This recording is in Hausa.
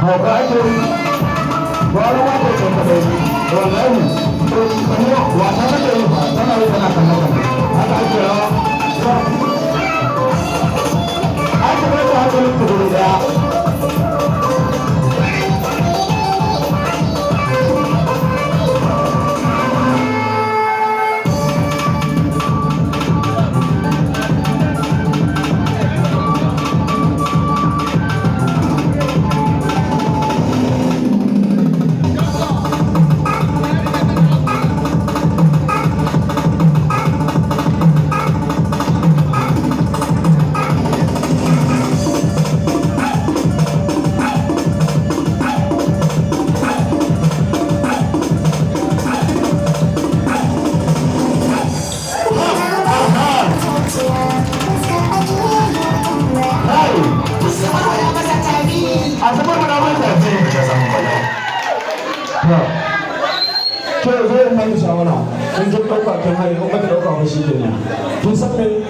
hauka ake yi gwara wata ce ta dai wallahi to kuma wasa take yi ba tana yi tana kan nan haka ake rawa ake bai ta hankalin ku gudu daya ke zai mai shawara kun ji ɗauka kan hari kuma ta ɗauka ba shi kenan kun san me